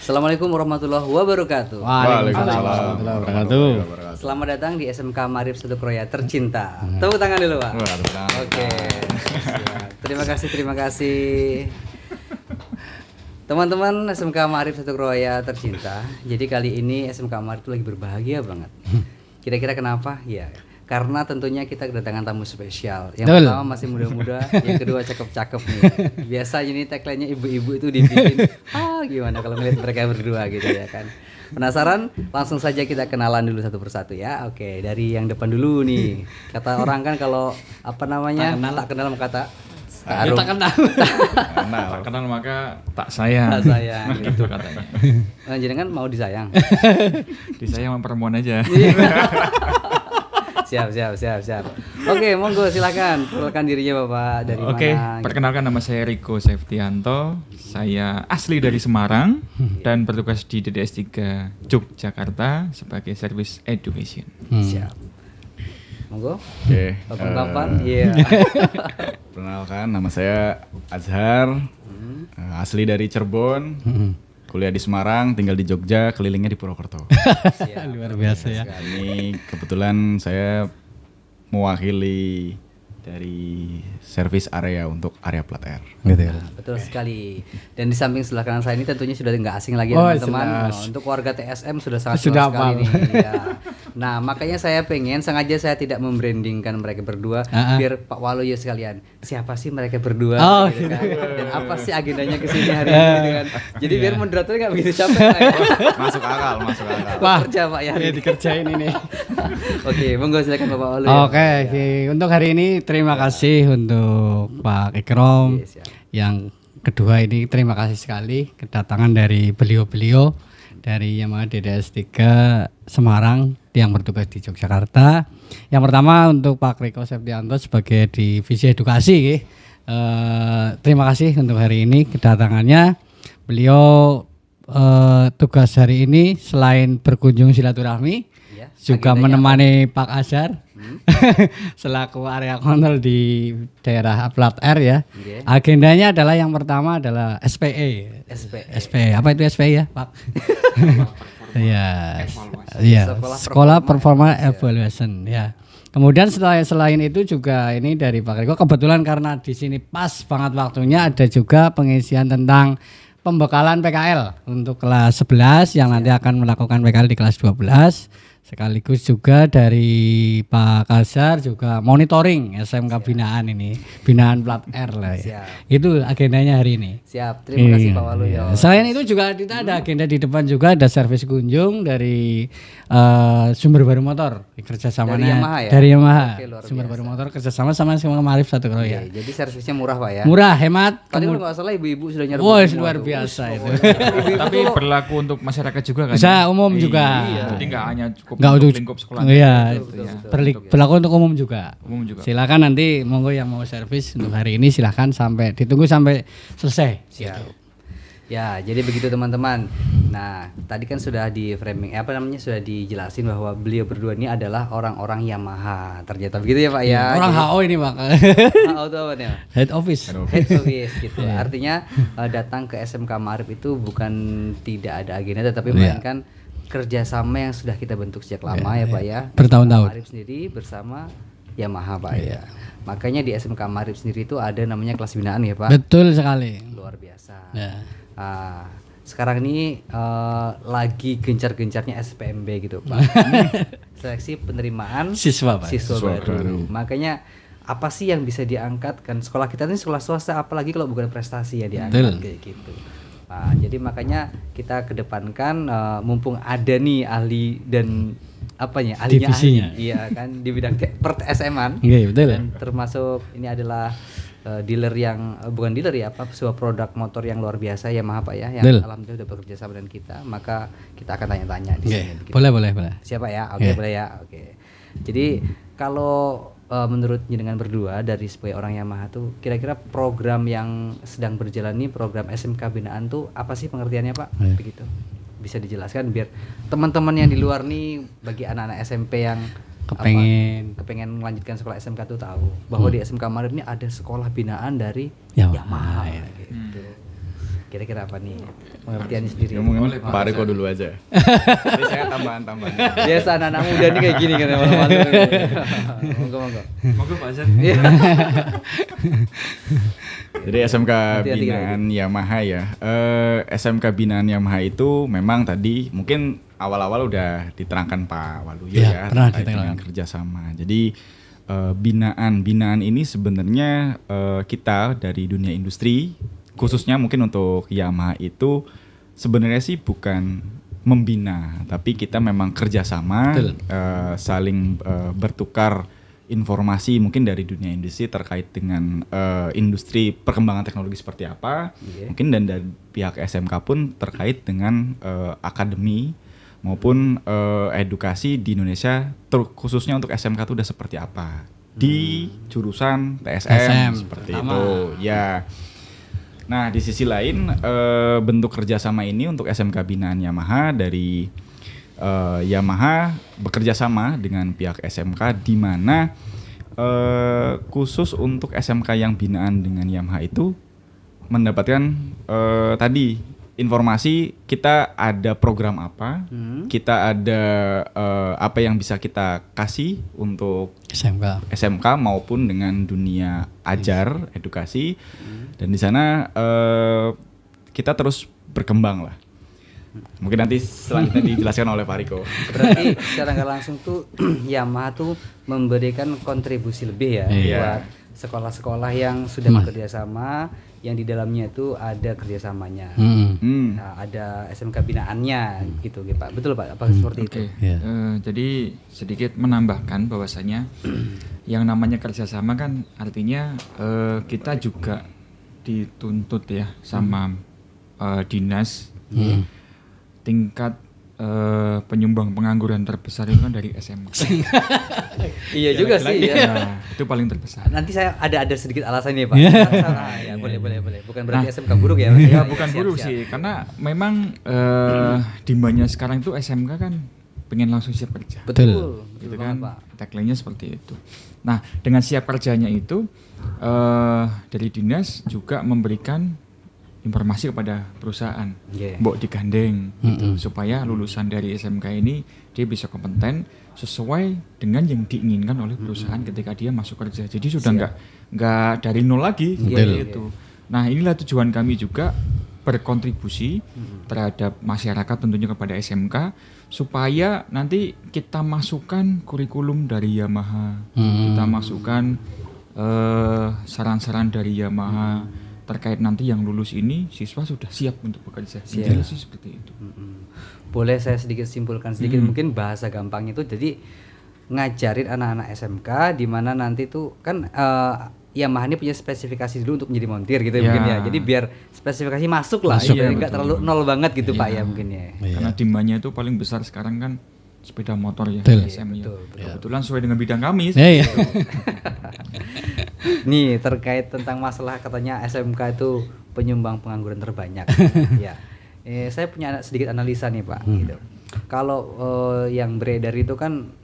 Assalamualaikum warahmatullahi wabarakatuh. Waalaikumsalam warahmatullahi wabarakatuh. Selamat datang di SMK Maarif Satu Kroya tercinta. Tepuk tangan dulu, Pak. Oke. Siap. Terima kasih. Teman-teman SMK Maarif Satu Kroya tercinta. Jadi kali ini SMK Maarif itu lagi berbahagia banget. Kira-kira kenapa? Ya, karena tentunya kita kedatangan tamu spesial. Yang pertama masih muda-muda, yang kedua cakep-cakep nih. Biasanya ini tagline-nya ibu-ibu itu dibikin gimana kalau ngeliat mereka berdua gitu ya kan. Penasaran? Langsung saja kita kenalan dulu satu persatu ya. Oke, dari yang depan dulu nih. Kata orang kan kalau tak kenal maka tak kenal. Tak kenal maka tak sayang. Tak sayang Gitu katanya. Jangan mau disayang. Disayang sama perempuan aja. Siap. Oke, monggo silakan. Perkenalkan dirinya Bapak dari mana? Oke, perkenalkan nama saya Riko Septianto. Saya asli dari Semarang dan bertugas di DDS 3 Yogyakarta sebagai Service Education. Siap. Monggo. Oke. Kapan? Iya. Perkenalkan, nama saya Azhar, asli dari Cirebon, kuliah di Semarang, tinggal di Jogja, kelilingnya di Purwokerto. Luar biasa ya. Ini kebetulan saya mewakili dari service area untuk area plat R. Gitu ya. Betul sekali. Dan di samping sebelah kanan saya ini tentunya sudah nggak asing lagi Oh, teman-teman. jelas. Untuk warga TSM sudah sangat Sudah jelas sekali hafal. nih. Ya. Nah, makanya saya sengaja saya tidak membrandingkan mereka berdua biar Pak Waluyo sekalian. Siapa sih mereka berdua gitu kan? Dan apa sih agendanya ke sini hari ini gitu kan. Jadi biar moderatornya nggak begitu capek Pak, ya. Masuk akal. Wah, Kerja Pak ya. dikerjain ini. Oke, monggo silakan Bapak Waluyo. Oke, untuk hari ini terima kasih untuk Pak Ikrom. Yes, ya. Yang kedua ini terima kasih sekali kedatangan dari beliau-beliau dari Yamaha DDS 3 Semarang yang bertugas di Yogyakarta. Yang pertama untuk Pak Riko Septianto sebagai divisi edukasi. Terima kasih untuk hari ini kedatangannya. Beliau tugas hari ini selain berkunjung silaturahmi Ya, juga agendanya menemani Pak Azhar selaku area kontrol di daerah Plat R ya. Oke. Agendanya adalah yang pertama adalah SPE. SPE. Apa itu SPE ya, Pak? Ya. Iya, Sekolah Performa Evaluation ya. Kemudian selain itu juga ini dari Pak Riko kebetulan karena di sini pas banget waktunya ada juga pengisian tentang pembekalan PKL untuk kelas 11 yang nanti akan melakukan PKL di kelas 12. Sekaligus juga dari Pak Kasar juga monitoring SMK binaan ini, binaan plat R lah ya. Itu agendanya hari ini. Siap. Terima kasih Pak Waluyo. Selain itu juga kita ada agenda di depan juga ada servis kunjung dari sumber baru motor kerjasamanya Dari Yamaha ya? dari Yamaha. Oke, luar Sumber biasa. baru motor kerjasama sama Maarif Satu Kroya. Oke, jadi servisnya murah Pak ya. Murah, hemat. Tadi kalau nggak salah ibu-ibu sudah nyerbu. Wah, semua luar tuh. biasa itu. Tapi berlaku untuk masyarakat juga kan? Bisa umum juga. Jadi nggak hanya cukup Nggak untuk untuk lingkup sekolah. Iya, Betul. berlaku untuk umum juga. Umum juga. Silakan nanti monggo yang mau servis untuk hari ini silakan ditunggu sampai selesai. Siap. Ya, jadi begitu teman-teman. Nah, tadi kan sudah di framing, sudah dijelasin bahwa beliau berdua ini adalah orang-orang Yamaha. Ternyata begitu ya Pak ya. Orang Jadi- HO ini Pak. HO itu apa nih? Head office. Head office gitu. Artinya datang ke SMK Maarif itu bukan tidak ada agenda, tetapi melainkan kerjasama yang sudah kita bentuk sejak lama ya Pak ya. Bertahun-tahun. SMK Maarif sendiri bersama Yamaha Pak ya. Makanya di SMK Maarif sendiri itu ada namanya kelas binaan ya Pak. Betul sekali. Luar biasa. Ya. Sekarang ini lagi gencar-gencarnya SPMB gitu Pak. Seleksi penerimaan Siswa, Pak. siswa baru. Makanya apa sih yang bisa diangkat kan sekolah kita ini sekolah swasta apalagi kalau bukan prestasi ya diangkat kayak gitu. Nah, jadi makanya kita kedepankan mumpung ada nih ahli dan ahlinya Divisinya. ahli, iya kan di bidang per TSM-an. Iya, betul. Dan termasuk ini adalah dealer yang bukan dealer ya, sebuah produk motor yang luar biasa Yamaha Pak ya, yang Betul. alhamdulillah sudah bekerja sama dengan kita, maka kita akan tanya-tanya di sini. Begitu. Boleh. Siapa ya? Oke, boleh ya. Oke. Jadi kalau menurut jenengan berdua dari sebagai orang Yamaha tuh kira-kira program yang sedang berjalan nih, program SMK binaan tuh apa sih pengertiannya Pak? Begitu. Bisa dijelaskan biar teman-teman yang di luar nih bagi anak-anak SMP yang kepengen melanjutkan sekolah SMK tuh tahu bahwa di SMK Maarif ini ada sekolah binaan dari Yamaha gitu. Kira-kira apa nih pengertiannya sendiri? Ya, mungkin Pak Riko dulu aja. Jadi saya tambahan-tambahan. Biasa anak-anak muda nih kayak gini kan malu-malu. Monggo. Monggo Pak Azhar. Jadi SMK Hati-hati, Binaan Yamaha ya. SMK Binaan Yamaha itu memang tadi mungkin awal-awal udah diterangkan Pak Waluyo Ya, ya pernah terkait dengan diterangkan. kerjasama. Jadi binaan ini sebenarnya kita dari dunia industri, khususnya mungkin untuk Yamaha itu sebenarnya sih bukan membina, tapi kita memang kerjasama, Betul. saling bertukar informasi mungkin dari dunia industri terkait dengan industri perkembangan teknologi seperti apa, mungkin dan dari pihak SMK pun terkait dengan akademi maupun edukasi di Indonesia, khususnya untuk SMK itu udah seperti apa di jurusan TSM seperti terutama. itu ya. Nah di sisi lain bentuk kerjasama ini untuk SMK Binaan Yamaha dari Yamaha bekerja sama dengan pihak SMK di mana khusus untuk SMK yang binaan dengan Yamaha itu mendapatkan tadi informasi kita ada program apa, kita ada apa yang bisa kita kasih untuk SMK maupun dengan dunia ajar edukasi dan di sana kita terus berkembang lah. Mungkin nanti selanjutnya dijelaskan oleh Pak Riko. Berarti secara nggak langsung tuh Yamaha tuh memberikan kontribusi lebih ya buat sekolah-sekolah yang sudah bekerja sama, yang di dalamnya itu ada kerjasamanya, nah, ada SMK binaannya gitu Pak. Betul Pak? Apa seperti itu? Jadi sedikit menambahkan bahwasanya yang namanya kerjasama kan artinya kita juga dituntut ya sama dinas. Tingkat penyumbang pengangguran terbesar itu kan dari SMA. Iya juga sih ya. Nah, itu paling terbesar. Nanti saya ada sedikit alasan nih Pak. Ya, boleh. Bukan berarti SMK buruk ya. Ya bukan buruk sih, karena memang demandnya sekarang itu SMK kan pengen langsung siap kerja. Betul Gitu banget, kan, Pak. tagline-nya seperti itu. Nah, dengan siap kerjanya itu dari dinas juga memberikan informasi kepada perusahaan, mbok digandeng gitu, supaya lulusan dari SMK ini dia bisa kompeten sesuai dengan yang diinginkan oleh perusahaan ketika dia masuk kerja. Jadi sudah nggak dari nol lagi gitu. Nah inilah tujuan kami juga berkontribusi terhadap masyarakat tentunya kepada SMK supaya nanti kita masukkan kurikulum dari Yamaha, kita masukkan saran-saran dari Yamaha terkait nanti yang lulus ini siswa sudah siap untuk bekerja. Intinya sih seperti itu. Boleh saya sedikit simpulkan sedikit mungkin bahasa gampangnya itu jadi ngajarin anak-anak SMK di mana nanti tuh kan Yamaha ini punya spesifikasi dulu untuk menjadi montir gitu ya mungkin ya. Jadi biar spesifikasi masuk lah, nggak terlalu nol banget gitu Pak ya mungkin ya. Karena demandnya itu paling besar sekarang kan sepeda motor ya, SM ya. Kebetulan sesuai dengan bidang kami. Nih terkait tentang masalah katanya SMK itu penyumbang pengangguran terbanyak. Ya, saya punya sedikit analisa nih Pak. Gitu. Kalau yang beredar itu kan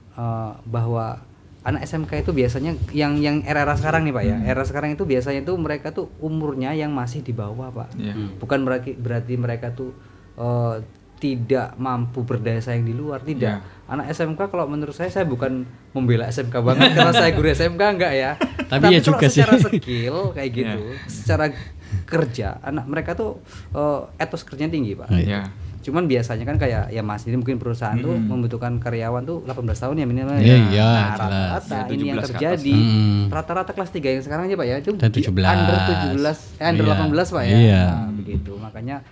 bahwa anak SMK itu biasanya yang era sekarang nih Pak ya, era sekarang itu biasanya tuh mereka tuh umurnya yang masih di bawah Pak. Bukan berarti mereka tuh tidak mampu berdaya saing di luar, tidak. Anak SMK kalau menurut saya bukan membela SMK banget karena saya guru SMK enggak ya. Tapi ya juga secara sih. skill kayak gitu, secara kerja anak mereka tuh etos kerjanya tinggi Pak. Cuman biasanya kan kayak ya Mas ini mungkin perusahaan tuh membutuhkan karyawan tuh 18 tahun ya minimal. Nah, rata-rata ini yang terjadi rata-rata kelas 3 yang sekarang aja Pak ya itu under 17 under 18 Pak ya. Nah, begitu. Makanya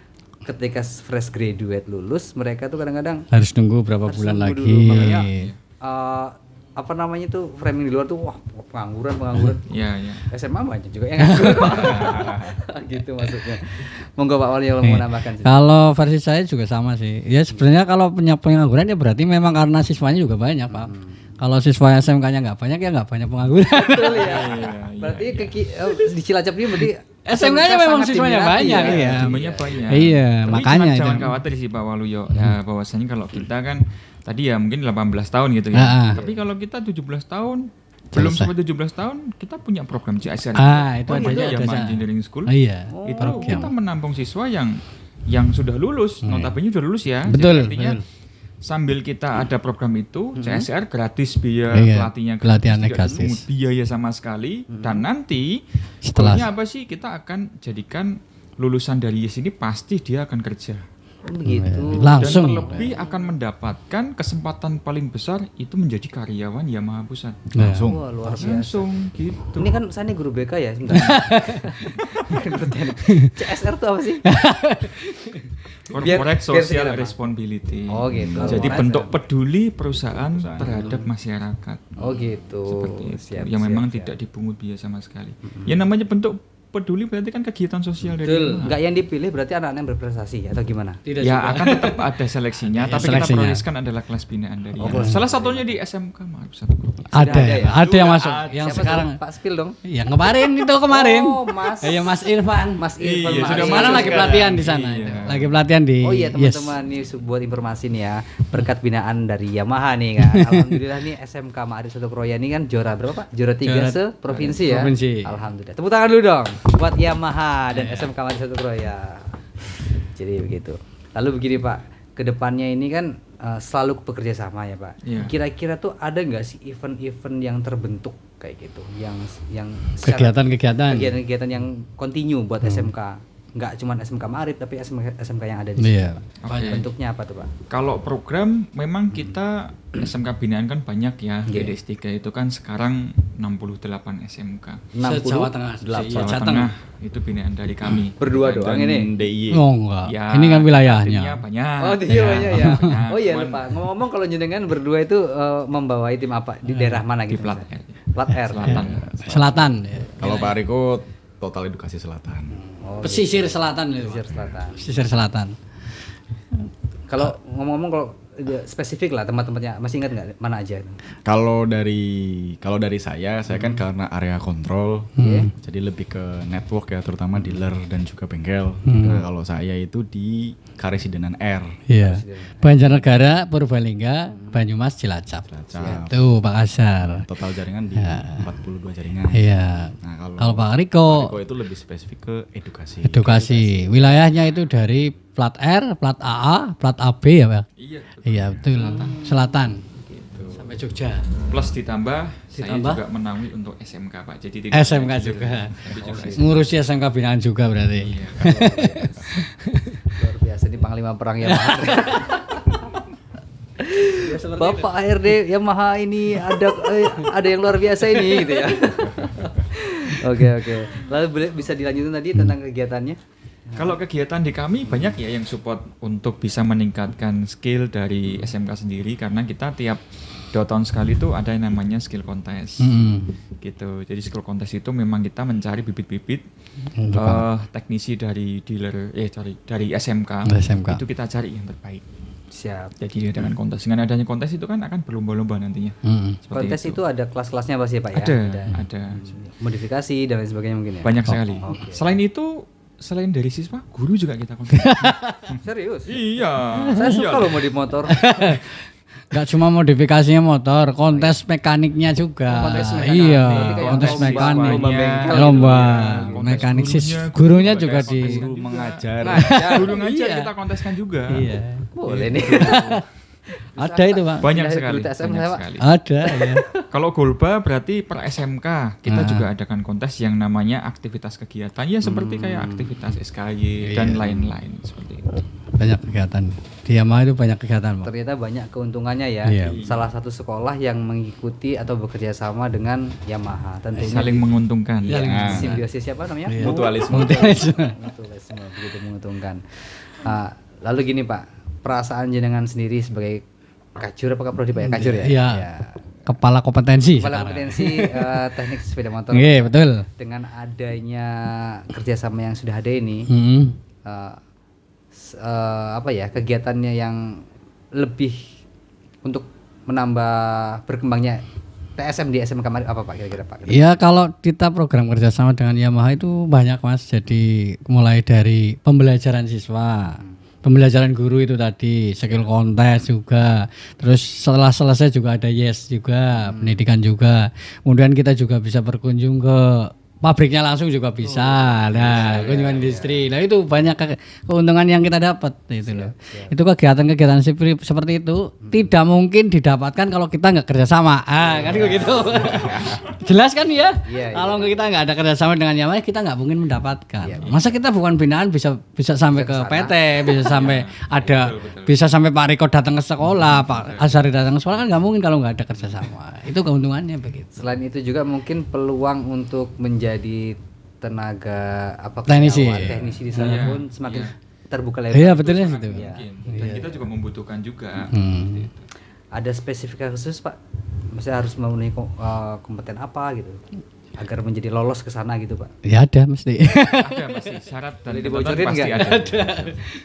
ketika fresh graduate lulus mereka tuh kadang-kadang harus nunggu berapa bulan lagi. Makanya apa namanya tuh framing di luar tuh wah pengangguran. SMA banyak juga yang nganggur. Gitu maksudnya. Monggo Pak Wali mau menambahkan. Kalau versi saya juga sama sih. Ya sebenarnya kalau punya pengangguran ya berarti memang karena siswanya juga banyak Pak. Kalau siswa SMK-nya nggak banyak ya nggak banyak pengangguran. Betul ya. Berarti di Cilacap ini berarti SMK-nya memang siswanya banyak ya. Banyak. Iya, makanya jangan khawatir sih Pak Waluyo. Ya bahwasanya kalau kita kan tadi ya mungkin 18 tahun gitu ya. Tapi kalau kita 17 tahun Belum Selesai. sampai 17 tahun kita punya program CSR. Itu ada Yamaha Engineering School. Iya. Itu kita menampung siswa yang sudah lulus, notabene sudah lulus ya. Betul, Jadi artinya betul. sambil kita ada program itu, CSR gratis biaya Iya, pelatihnya pelatihannya tidak gratis. dipungut biaya sama sekali. Dan nanti Setelah- goalnya apa sih? Kita akan jadikan lulusan dari YES ini pasti dia akan kerja. Begitu. Langsung. Dan terlebih akan mendapatkan kesempatan paling besar itu menjadi karyawan Yamaha Pusat. Langsung. Wah, luar biasa. Langsung gitu. Ini kan saya nih guru BK ya sebentar. CSR itu apa sih? Corporate biar Social segera, Pak. Responsibility. Oh, gitu. Jadi Corporate bentuk ya. peduli perusahaan terhadap masyarakat. Oh gitu. Seperti itu. Siap, Yang memang siap, tidak dipungut biaya sama sekali. Yang namanya bentuk peduli berarti kan kegiatan sosial dari Betul. Yamaha. Enggak yang dipilih berarti anak-anak yang berprestasi atau gimana? Tidak Ya juga. akan tetap ada seleksinya, tapi kita seleksinya. prioritaskan adalah kelas binaan dari Yamaha. Salah satunya di SMK Ma'arif 1 Group. Ada, ada ya? ada yang Sudah masuk. ada. Yang Siapa sekarang. tuh? Pak Spill dong. Yang kemarin itu kemarin. Oh, Mas. Ya Mas Irfan. Mas Irfan. Iya, Mas sudah Irfan. Sekarang lagi sekarang. pelatihan di sana. Iya. Itu. Lagi pelatihan di. Oh iya Yes. teman-teman, nih buat informasi nih ya, berkat binaan dari Yamaha nih kan. Alhamdulillah nih SMK Ma'arif 1 Kroya ini kan juara berapa Pak? Juara 3 Juara- se-provinsi ya. provinsi. Alhamdulillah. Tepuk tangan dulu dong buat Yamaha dan SMK Ma'arif 1 Kroya. Jadi begitu. Lalu begini Pak, kedepannya ini kan selalu bekerja sama ya Pak. Iya. Kira-kira tuh ada nggak sih event-event yang terbentuk kayak gitu, yang secara- Kegiatan-kegiatan. kegiatan-kegiatan yang continue buat SMK, nggak cuma SMK Ma'arif tapi SMK yang ada di sini. Iya. Oke. Bentuknya apa tuh Pak? Kalau program memang kita SMK binaan kan banyak ya. Iya. DDS3 itu kan sekarang 68 SMK. Se-Jawa Tengah. Jawa Jateng. Tengah itu binaan dari kami. Berdua doang Dan ini. DIY. Oh enggak. Ya, Ini kan wilayahnya. kadernya banyak. Oh iya banyak ya. banyak. Oh iya Cuman lupa. Ngomong-ngomong kalau jenengan berdua itu membawai tim apa di daerah mana di gitu? Plat misalnya? R. Plat R. Selatan. Selatan. Ya. Kalau Pak Riko total edukasi selatan. Oh, Pesisir selatan itu. Pesisir Selatan. Pesisir selatan. Kalau ngomong-ngomong kalau spesifik lah tempat-tempatnya masih ingat nggak mana aja? Kalau dari saya kan karena area kontrol, jadi lebih ke network ya, terutama dealer dan juga bengkel. Kalau saya itu di Karesidenan R. Iya. Banjarnegara, Purbalingga, Banyumas, Cilacap. Cilacap. Tuh Pak Asar. Total jaringan di 42 jaringan. Iya. Nah, Kalau Pak Riko, Riko itu lebih spesifik ke edukasi. edukasi. Wilayahnya itu dari plat R, plat AA, plat AB ya Pak? Iya. Iya betul. Selatan. Sampai Jogja. Plus ditambah saya Ditambah? juga menaungi untuk SMK Pak. Jadi SMK juga. Tapi juga Ngurusi SMK binaan juga berarti. Iya. Luar biasa ini panglima perang Yamaha. Bapak ARD Yamaha ini ada yang luar biasa ini gitu ya. Oke. Lalu bisa dilanjutin tadi tentang kegiatannya? Kalau kegiatan di kami banyak ya yang support untuk bisa meningkatkan skill dari SMK sendiri karena kita tiap 2 tahun sekali tuh ada yang namanya skill contest gitu. Jadi skill contest itu memang kita mencari bibit-bibit teknisi dari dealer dari SMK. SMK. Itu kita cari yang terbaik. Siap. Jadi dengan kontes, dengan adanya kontes itu kan akan berlomba-lomba nantinya. Seperti Kontes itu ada kelas-kelasnya pasti Pak ya? Ada. Modifikasi dan lain sebagainya mungkin ya? Banyak sekali. oke. Selain dari siswa, guru juga kita kontes. Serius? Iya. Saya suka loh mau di motor. Gak cuma modifikasinya motor, kontes mekaniknya juga. Kontes mekanik. Iya, Berarti kayak kontes lomba- mekanik. lomba bengkel Lomba Kontes mekanik sih. gurunya Gurunya juga kontes di. juga. Guru mengajar. Guru ngajar Iya. kita konteskan juga. Iya. Boleh nih. Ada itu Pak. Banyak Pindah sekali. dulu ke SMK, Banyak Pak. sekali. Ada ya. Kalau Golba berarti per SMK kita juga adakan kontes yang namanya aktivitas kegiatan ya seperti kayak aktivitas SKY dan lain-lain seperti itu. Banyak kegiatan. Di Yamaha itu banyak kegiatan Pak. Ternyata banyak keuntungannya ya. Iya. Salah satu sekolah yang mengikuti atau bekerja sama dengan Yamaha tentunya Saling menguntungkan. Saling Ya. simbiosis siapa namanya? Iya. Mutualisme. Mutualisme begitu menguntungkan. Lalu gini Pak, perasaan jenengan sendiri sebagai kacur apakah perlu dibayar kacur ya? Iya. Kepala kompetensi. Kepala sekarang. kompetensi teknik sepeda motor. Iya, betul. Dengan adanya kerjasama yang sudah ada ini, apa ya kegiatannya yang lebih untuk menambah berkembangnya TSM di SMK Ma'arif apa Pak kira-kira Pak? Ya kalau kita program kerjasama dengan Yamaha itu banyak Mas. Jadi mulai dari pembelajaran siswa, pembelajaran guru itu tadi, skill kontes juga. Terus setelah selesai juga ada YES juga, pendidikan juga. Kemudian kita juga bisa berkunjung ke pabriknya langsung juga bisa. Kunjungan industri. Nah, itu banyak keuntungan yang kita dapat itu loh. Itu kegiatan-kegiatan seperti itu tidak mungkin didapatkan kalau kita nggak kerjasama. Kan begitu. Jelas kan ya? Kalau kita nggak ada kerjasama dengan Yamaha, kita nggak mungkin mendapatkan. Masa kita bukan binaan bisa sampai ke PT, bisa sampai bisa sampai Pak Riko datang ke sekolah, Pak Azhari datang ke sekolah, kan nggak mungkin kalau nggak ada kerjasama. Itu keuntungannya begitu. Selain itu juga mungkin peluang untuk menjadi tenaga teknisi di sana pun semakin terbuka lebar. Iya, betulnya itu. Dan kita juga membutuhkan juga. Ada spesifikasi khusus, Pak? Maksudnya harus memenuhi kompeten apa gitu agar menjadi lolos ke sana gitu, Pak? Ya ada mesti. Ada pasti syarat dan ketentuan pasti ada.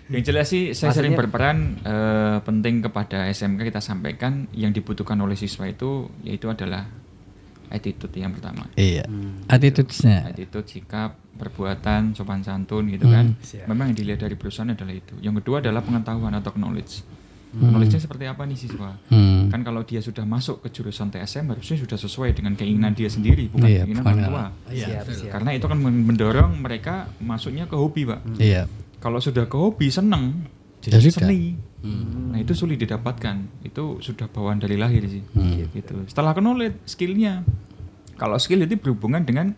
Yang jelas sih saya sering berperan penting kepada SMK kita sampaikan yang dibutuhkan oleh siswa itu yaitu adalah attitude yang pertama. Iya. Attitude-nya. Attitude, sikap, perbuatan, sopan santun gitu kan. Memang yang dilihat dari perusahaan adalah itu. Yang kedua adalah pengetahuan atau knowledge. Knowledge-nya seperti apa nih siswa? Kan kalau dia sudah masuk ke jurusan TSM harusnya sudah sesuai dengan keinginan dia sendiri, bukan keinginan orang tua. Karena itu kan mendorong mereka masuknya ke hobi, Pak. Iya. Kalau sudah ke hobi seneng, jadi seni. Nah itu sulit didapatkan. Itu sudah bawaan dari lahir sih. Gitu. Setelah ke knowledge, skill-nya. Kalau skill itu berhubungan dengan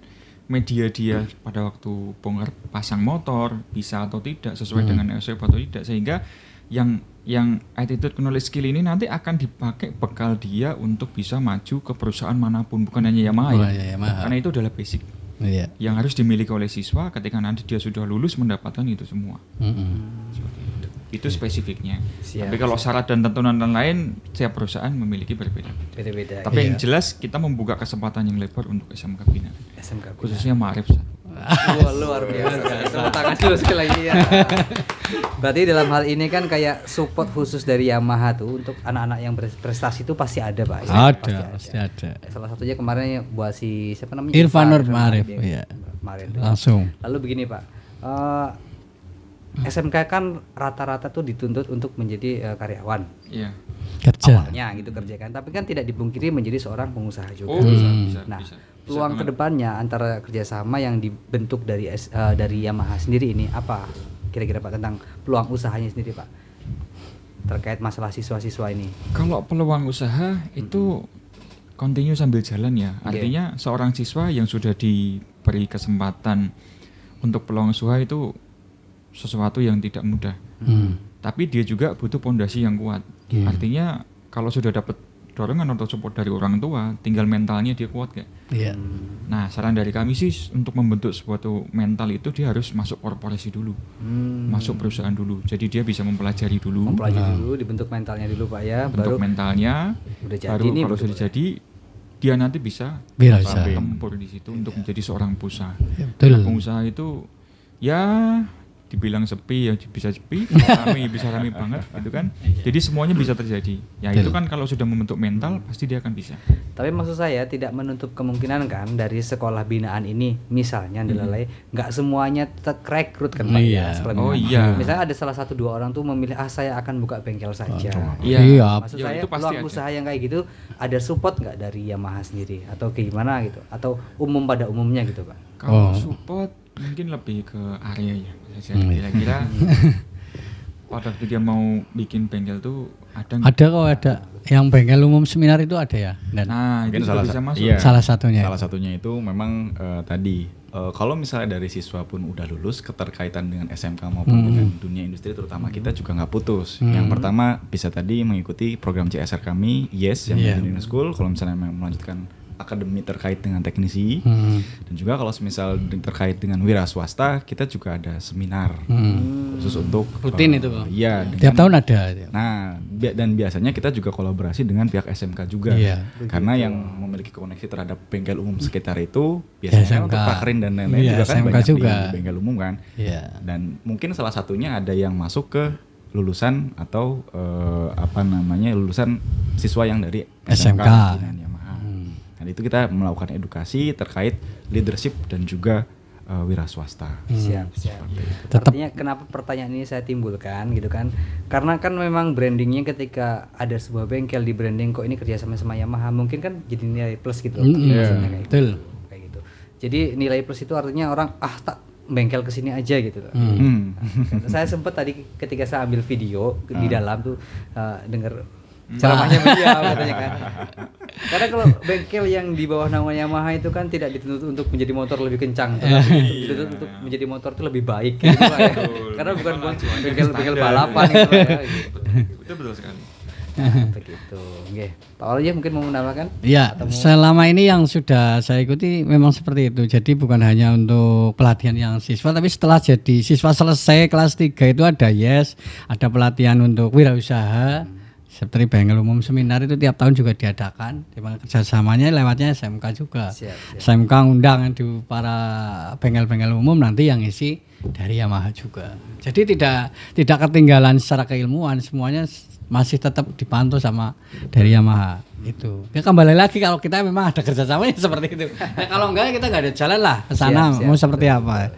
media dia pada waktu bongkar pasang motor bisa atau tidak sesuai dengan SOP atau tidak, sehingga yang attitude knowledge skill ini nanti akan dipakai bekal dia untuk bisa maju ke perusahaan manapun, bukan hanya Yamaha karena itu adalah basic yang harus dimiliki oleh siswa ketika nanti dia sudah lulus mendapatkan itu semua. Itu spesifiknya. Tapi kalau syarat dan tentuan lain setiap perusahaan memiliki berbeda-beda. Tapi yang jelas kita membuka kesempatan yang lebar untuk SMK binaan. Khususnya Ma'arif. Luar biasa. Tepuk tangan dulu sekali lagi ya. Berarti dalam hal ini kan kayak support khusus dari Yamaha tuh untuk anak-anak yang berprestasi itu pasti ada, Pak. Pasti ada. Salah satunya kemarin buat si siapa namanya? Irfan Nur Ma'arif. Iya. Langsung. Lalu begini, Pak. SMK kan rata-rata tuh dituntut untuk menjadi karyawan. Iya. Kerja. Awalnya gitu kerja kan, tapi kan tidak dipungkiri menjadi seorang pengusaha juga. Bisa. Peluang kedepannya antara kerjasama yang dibentuk dari Yamaha sendiri ini apa? Kira-kira Pak tentang peluang usahanya sendiri, Pak, terkait masalah siswa-siswa ini. Kalau peluang usaha itu continue sambil jalan ya. Artinya seorang siswa yang sudah diberi kesempatan untuk peluang usaha itu sesuatu yang tidak mudah. Tapi dia juga butuh pondasi yang kuat. Artinya kalau sudah dapat dorongan atau support dari orang tua, tinggal mentalnya dia kuat gak? Nah, saran dari kami sih untuk membentuk suatu mental itu dia harus masuk korporasi dulu, masuk perusahaan dulu. Jadi dia bisa mempelajari dulu, dibentuk mentalnya dulu, Pak ya. Bentuk mentalnya, udah jadi baru nih, kalau sudah jadi dia nanti bisa tempur di situ untuk menjadi seorang pengusaha. Pengusaha itu ya dibilang sepi ya bisa sepi, rame bisa rame banget gitu kan. Jadi semuanya bisa terjadi. Ya itu kan kalau sudah membentuk mental pasti dia akan bisa. Tapi maksud saya tidak menutup kemungkinan kan dari sekolah binaan ini misalnya Nilai nggak semuanya rekrut kan, Pak ya. Misalnya ada salah satu dua orang tuh memilih saya akan buka bengkel saja. Maksud saya peluang usaha yang kayak gitu ada support nggak dari Yamaha sendiri atau gimana gitu atau umum pada umumnya gitu, Pak? Kalau support mungkin lebih ke area ya. Kira-kira pada waktu dia mau bikin bengkel tuh ada yang bengkel umum seminar itu ada ya. Dan itu bisa masuk. Salah satunya itu memang tadi kalau misalnya dari siswa pun udah lulus, keterkaitan dengan SMK maupun dengan dunia industri terutama kita juga nggak putus. Yang pertama bisa tadi mengikuti program CSR kami, YES yang di School. Kalau misalnya melanjutkan akademi terkait dengan teknisi, dan juga kalau misal terkait dengan wira swasta kita juga ada seminar khusus untuk rutin itu Pak. Iya, tiap tahun ada. Nah, dan biasanya kita juga kolaborasi dengan pihak SMK juga, karena yang memiliki koneksi terhadap bengkel umum sekitar itu biasanya untuk Pakrin dan lain-lain juga kan banyak juga di bengkel umum kan. Dan mungkin salah satunya ada yang masuk ke lulusan atau lulusan siswa yang dari SMK. Dan itu kita melakukan edukasi terkait leadership dan juga wira swasta. Siap. Artinya kenapa pertanyaan ini saya timbulkan gitu kan? Karena kan memang brandingnya ketika ada sebuah bengkel di branding kok ini kerjasama sama Yamaha, mungkin kan jadi nilai plus gitu. Maksudnya kayak Betul. gitu. Kayak gitu. Jadi nilai plus itu artinya orang tak bengkel kesini aja gitu. Saya sempat tadi ketika saya ambil video di dalam tuh dengar ceramahnya beliau katanya kan. Karena kalau bengkel yang di bawah nama Yamaha itu kan tidak dituntut untuk menjadi motor lebih kencang, dituntut untuk menjadi motor itu lebih baik gitu Pak ya. Karena bukan bengkel balapan gitu Pak ya. Betul sekali. Begitu. Oke. Pak Waluyo mungkin mau menambahkan? Ya, selama ini yang sudah saya ikuti memang seperti itu. Jadi bukan hanya untuk pelatihan yang siswa, tapi setelah jadi siswa selesai kelas 3 itu ada ada pelatihan untuk wirausaha. Seperti bengkel umum seminar itu tiap tahun juga diadakan. Di mana kerjasamanya lewatnya SMK juga. Siap. SMK undang di para bengkel-bengkel umum, nanti yang isi dari Yamaha juga. Jadi tidak ketinggalan secara keilmuan, semuanya masih tetap dipantau sama dari Yamaha itu. Ya kembali lagi kalau kita memang ada kerjasamanya seperti itu. Nah, kalau enggak kita nggak ada jalan lah ke sana mau seperti apa.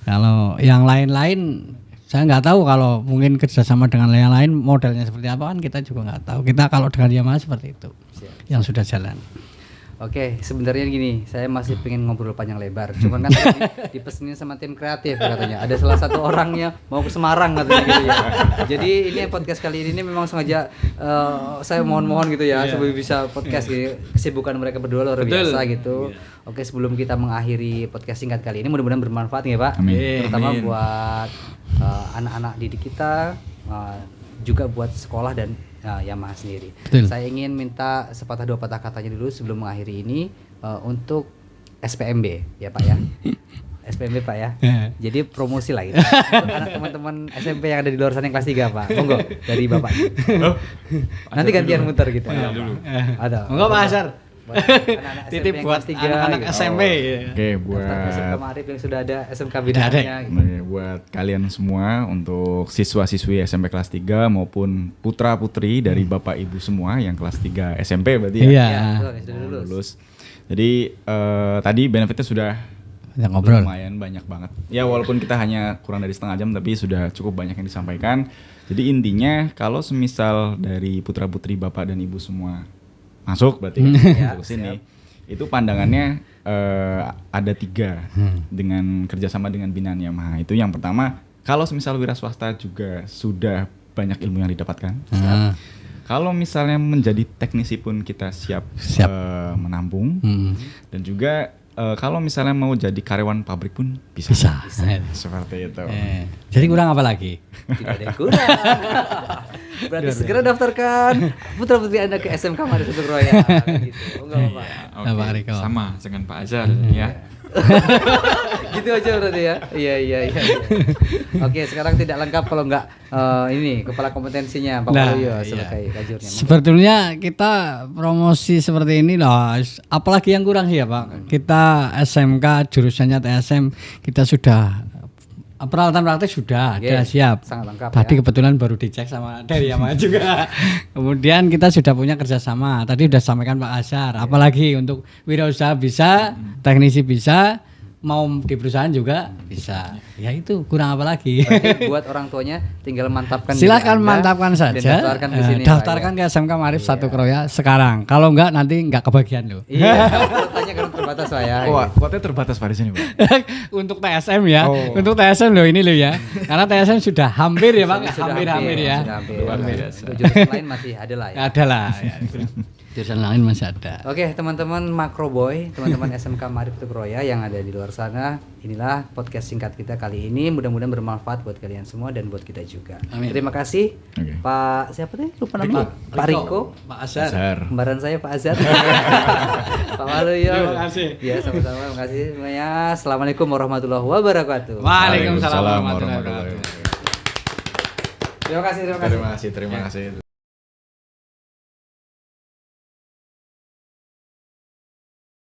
Kalau yang lain-lain saya nggak tahu, kalau mungkin kerjasama dengan yang lain modelnya seperti apa kan kita juga nggak tahu. Kita kalau dengan Yamaha seperti itu yang sudah jalan. Oke, sebenarnya gini, saya masih pengen ngobrol panjang lebar. Cuman kan tadi dipesenin sama tim kreatif katanya. Ada salah satu orangnya mau ke Semarang katanya gitu ya. Jadi ini podcast kali ini memang sengaja saya mohon gitu ya supaya bisa podcast gitu. Kesibukan mereka berdua luar biasa gitu. Oke, sebelum kita mengakhiri podcast singkat kali ini, mudah-mudahan bermanfaat ya Pak. Amin. Terutama buat anak-anak didik kita, juga buat sekolah dan Yamaha sendiri. Betul. Saya ingin minta sepatah dua patah katanya dulu sebelum mengakhiri ini untuk SPMB ya Pak ya. SPMB Pak ya. Jadi promosi lah gitu. Untuk anak teman-teman SMP yang ada di luar sana yang kelas 3 Pak. Monggo dari Bapak. Nanti gantian muter gitu. Ada. Monggo Pak Azhar. Anak-anak Titip SMP yang buat kelas 3 anak-anak gitu. SMP. Oke, buat SMK Maarif yang sudah ada SMK binaannya gitu. buat kalian semua, untuk siswa-siswi SMP kelas 3 maupun putra-putri dari Bapak Ibu semua yang kelas 3 SMP berarti ya. Iya. Ya, betul, yang sudah lulus. Jadi tadi benefitnya sudah Yang ngobrol. lumayan banyak banget. Ya walaupun kita hanya kurang dari setengah jam tapi sudah cukup banyak yang disampaikan. Jadi intinya kalau semisal dari putra-putri Bapak dan Ibu semua masuk berarti masuk ke sini. Itu pandangannya ada 3 dengan kerjasama dengan binaan Yamaha. Itu yang pertama, kalau semisal wira swasta juga sudah banyak ilmu yang didapatkan. Kalau misalnya menjadi teknisi pun kita siap. Menampung. Dan juga kalau misalnya mau jadi karyawan pabrik pun bisa. Seperti itu. Jadi kurang apa lagi? Tidak ada yang kurang. Berarti segera daftarkan putra-putri Anda ke SMK Maarif Sutogroya gitu. Enggak apa-apa. Pak Riko. Sama dengan Pak Azhar ya. Gitu aja berarti ya. Iya. Oke, sekarang tidak lengkap kalau enggak ini kepala kompetensinya Pak Waluyo sebagai kajurnya. Sebetulnya kita promosi seperti ini loh, apalagi yang kurang sih ya Pak. Kita SMK jurusannya TSM kita sudah peralatan praktek sudah ada siap. Sangat lengkap. Tadi ya. kebetulan baru dicek sama dari Yamaha juga. Kemudian kita sudah punya kerjasama. Tadi sudah sampaikan Pak Azhar. Apalagi untuk wirausaha bisa, teknisi bisa, mau di perusahaan juga bisa. Ya itu kurang apa lagi. Berarti buat orang tuanya tinggal mantapkan. Silakan diri Anda mantapkan dan saja. daftarkan ke sini. Daftarkan ke SMK Maarif Sutogroya sekarang. Kalau enggak nanti enggak kebagian loh. Iya, kuotanya kan terbatas Pak ya. Kuotanya terbatas pada sini, Pak. Untuk TSM ya. Untuk TSM loh ini loh ya. Karena TSM sudah hampir ya Pak, hampir ya. Luar biasa. Untuk jurusan lain masih ada lah ya. Ada lah ya. Jurusan lain masih ada. Oke, teman-teman Makro Boy, teman-teman SMK Maarif Sutogroya yang ada di luar sana, inilah podcast singkat kita kali ini. Mudah-mudahan bermanfaat buat kalian semua dan buat kita juga. Amin. Terima kasih, Pak siapa tadi? Lupa namanya. Pak Riko. Pak Azhar. Kembaran saya Pak Azhar. Pak Waluyo. Terima kasih. Ya, sama-sama. Terima kasih semuanya. Assalamualaikum warahmatullahi wabarakatuh. Waalaikumsalam warahmatullahi wabarakatuh. Terima kasih. Terima kasih.